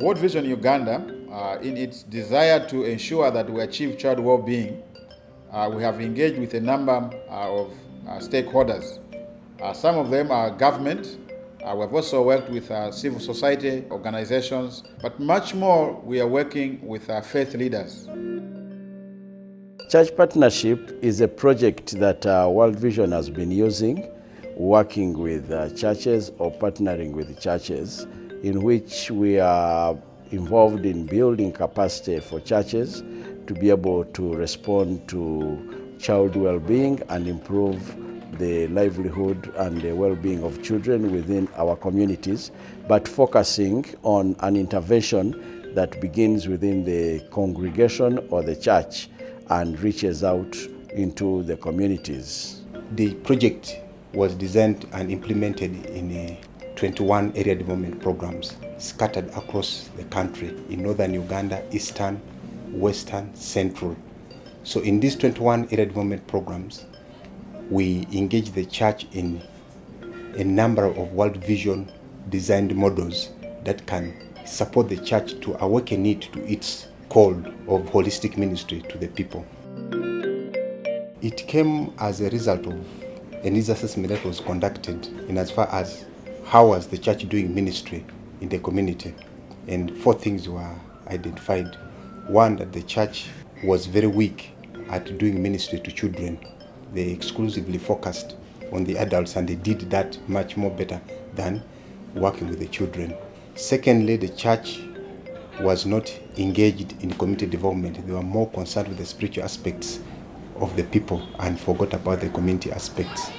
World Vision Uganda, in its desire to ensure that we achieve child well-being, we have engaged with a number of stakeholders. Some of them are government. We have also worked with civil society organizations, but much more we are working with faith leaders. Church Partnership is a project that World Vision has been using, working with churches or partnering with churches, in which we are involved in building capacity for churches to be able to respond to child well-being and improve the livelihood and the well-being of children within our communities, but focusing on an intervention that begins within the congregation or the church and reaches out into the communities. The project was designed and implemented in 21 area development programs scattered across the country in northern Uganda, eastern, western, central. So in these 21 area development programs, we engage the church in a number of World Vision designed models that can support the church to awaken it to its call of holistic ministry to the people. It came as a result of a needs assessment that was conducted in as far as how was the church doing ministry in the community. And 4 things were identified. 1, that the church was very weak at doing ministry to children. They exclusively focused on the adults, and they did that much more better than working with the children. Secondly, the church was not engaged in community development. They were more concerned with the spiritual aspects of the people and forgot about the community aspects.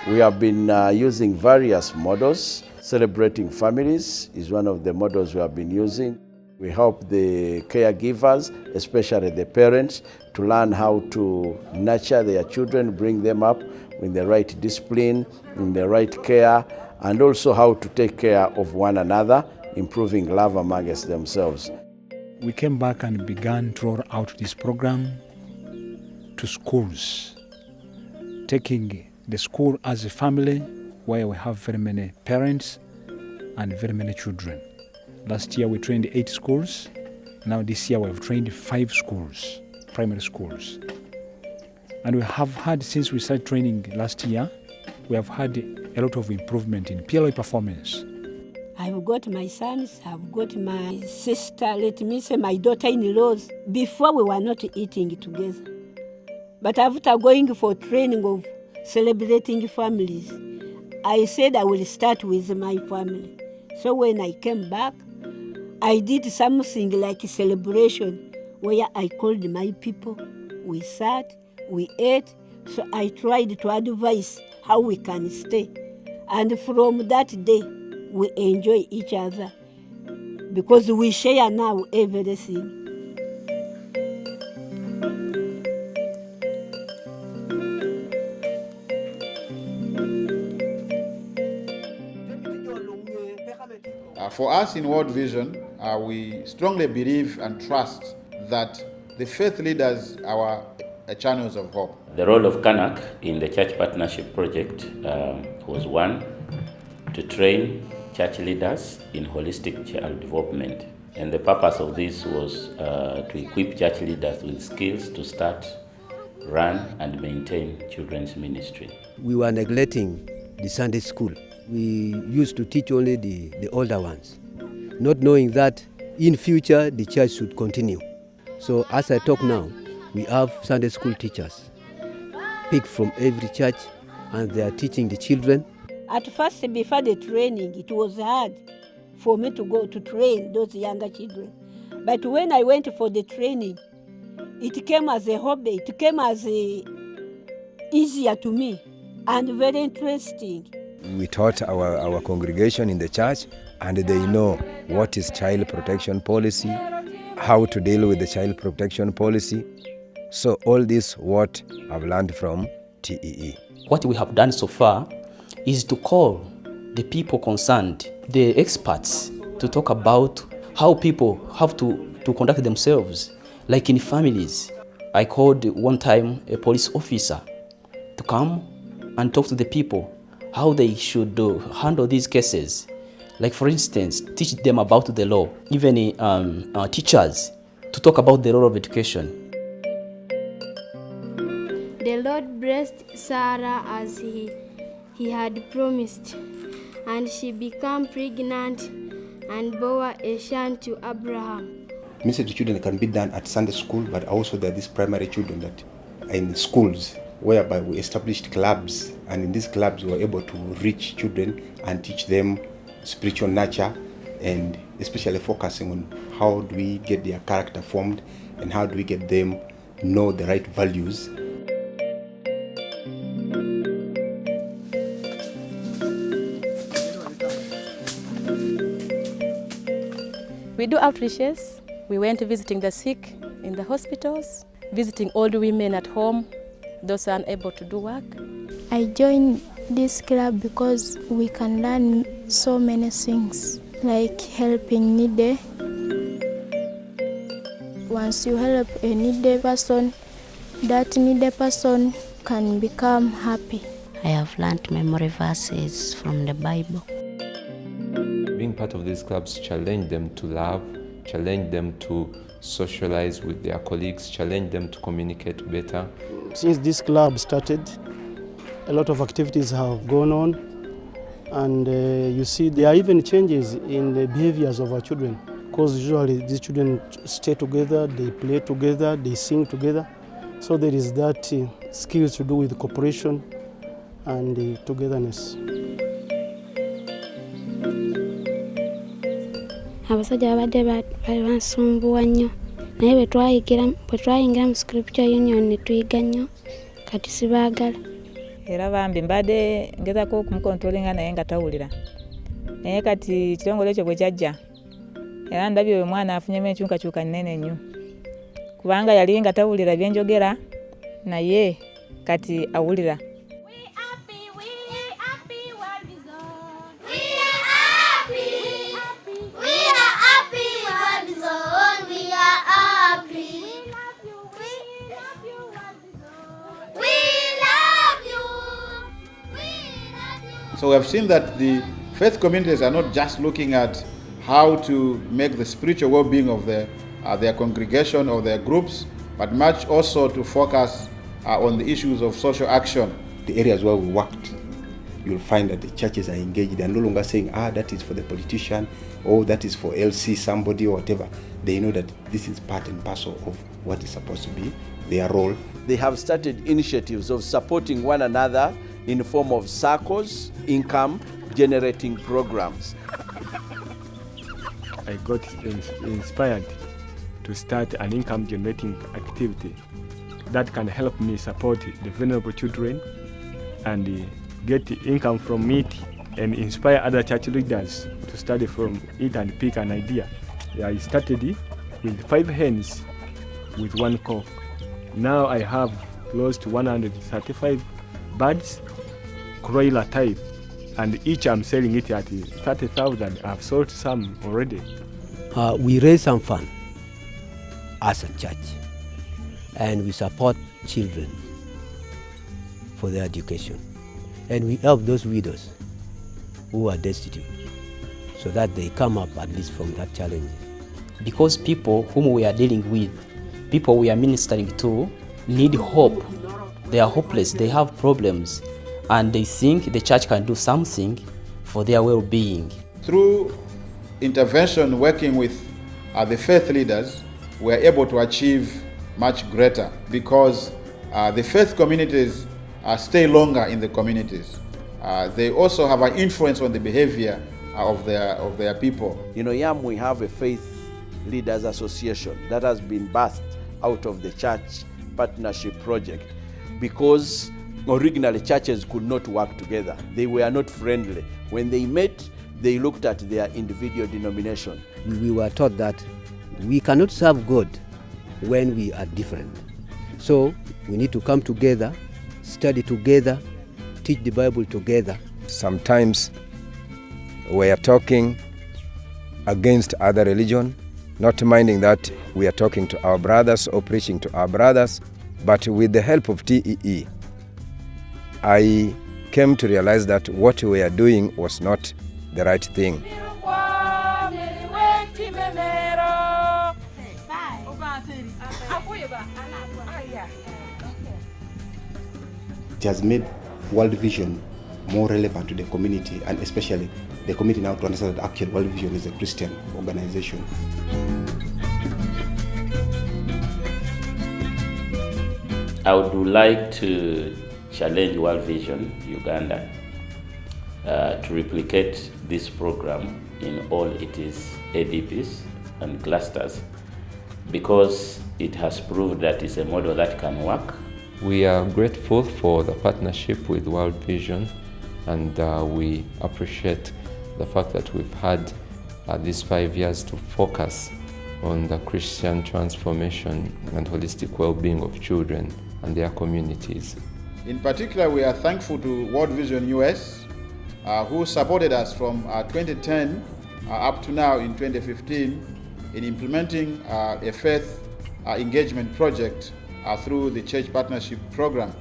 We have been using various models. Celebrating families is one of the models we have been using. We help the caregivers, especially the parents, to learn how to nurture their children, bring them up with the right discipline, in the right care, and also how to take care of one another, improving love amongst themselves. We came back and began to roll out this program to schools, taking the school as a family where we have very many parents and very many children. Last year we trained 8 schools. Now this year we have trained 5 schools, primary schools. And we have had, since we started training last year, we have had a lot of improvement in PLA performance. I've got my sons, I've got my sister, let me say my daughter-in-laws. Before we were not eating together. But after going for training of celebrating families, I said I will start with my family. So when I came back, I did something like a celebration where I called my people. We sat, we ate, so I tried to advise how we can stay. And from that day, we enjoy each other because we share now everything. For us in World Vision, we strongly believe and trust that the faith leaders are channels of hope. The role of CANAC in the Church Partnership Project was 1, to train church leaders in holistic child development. And the purpose of this was to equip church leaders with skills to start, run, and maintain children's ministry. We were neglecting the Sunday school. We used to teach only the older ones, not knowing that in future the church should continue. So as I talk now, we have Sunday school teachers picked from every church, and they are teaching the children. At first, before the training, it was hard for me to go to train those younger children. But when I went for the training, it came as a hobby, it came as easier to me and very interesting. We taught our congregation in the church, and they know what is child protection policy, how to deal with the child protection policy. So all this what I've learned from TEE. What we have done so far is to call the people concerned, the experts, to talk about how people have to conduct themselves, like in families. I called one time a police officer to come and talk to the people how they should handle these cases. Like for instance, teach them about the law, even teachers to talk about the role of education. The Lord blessed Sarah as he had promised, and she became pregnant and bore a son to Abraham. Ministry to children can be done at Sunday school, but also there are these primary children that are in schools, whereby we established clubs, and in these clubs we were able to reach children and teach them spiritual nurture, and especially focusing on how do we get their character formed and how do we get them know the right values. We do outreaches. We went visiting the sick in the hospitals, visiting old women at home, those who are unable to do work. I joined this club because we can learn so many things, like helping needy. Once you help a needy person, that needy person can become happy. I have learned memory verses from the Bible. Being part of these clubs challenge them to love, challenge them to socialize with their colleagues, challenge them to communicate better. Since this club started, a lot of activities have gone on, and you see there are even changes in the behaviors of our children, because usually these children stay together, they play together, they sing together. So there is that skills to do with cooperation and togetherness. Abasajja babadde bansumbuwa nnyo, naye bwe twayingira mu scripture union ne tuyiga nnyo, kati sibaagala. Era bambi mbadde ngezaako okumukontrolinga naye nga tawulira. Naye kati ekitongole ekyo bwe kyajja, era ndabye oyo omwana afunyemu enkyukakyuka nnene nnyo. Kubanga yali nga tawulira bye njogera, naye kati awulira. So we have seen that the faith communities are not just looking at how to make the spiritual well-being of their congregation or their groups, but much also to focus on the issues of social action. The areas where we worked, you'll find that the churches are engaged. They're no longer saying, that is for the politician, or that is for LC somebody or whatever. They know that this is part and parcel of what is supposed to be their role. They have started initiatives of supporting one another in form of circles, income generating programs. I got inspired to start an income generating activity that can help me support the vulnerable children and get income from it and inspire other church leaders to study from it and pick an idea. I started with 5 hens with 1 cock. Now I have close to 135 birds, broiler type, and each I'm selling it at 30,000. I've sold some already. We raise some fund as a church, and we support children for their education, and we help those widows who are destitute so that they come up at least from that challenge. Because people whom we are dealing with, people we are ministering to, need hope. They are hopeless, they have problems, and they think the church can do something for their well-being. Through intervention working with the faith leaders, we are able to achieve much greater, because the faith communities stay longer in the communities. They also have an influence on the behavior of their people. In Oyam, we have a faith leaders association that has been birthed out of the church partnership project, because originally churches could not work together. They were not friendly. When they met, they looked at their individual denomination. We were taught that we cannot serve God when we are different. So we need to come together, study together, teach the Bible together. Sometimes we are talking against other religion, not minding that we are talking to our brothers or preaching to our brothers, but with the help of TEE, I came to realize that what we are doing was not the right thing. It has made World Vision more relevant to the community, and especially the community now to understand that actually World Vision is a Christian organization. I would like to challenge World Vision Uganda to replicate this program in all its ADPs and clusters, because it has proved that it's a model that can work. We are grateful for the partnership with World Vision, and we appreciate the fact that we've had these 5 years to focus on the Christian transformation and holistic well-being of children and their communities. In particular, we are thankful to World Vision US, who supported us from 2010 up to now in 2015 in implementing a faith engagement project through the Church Partnership Program.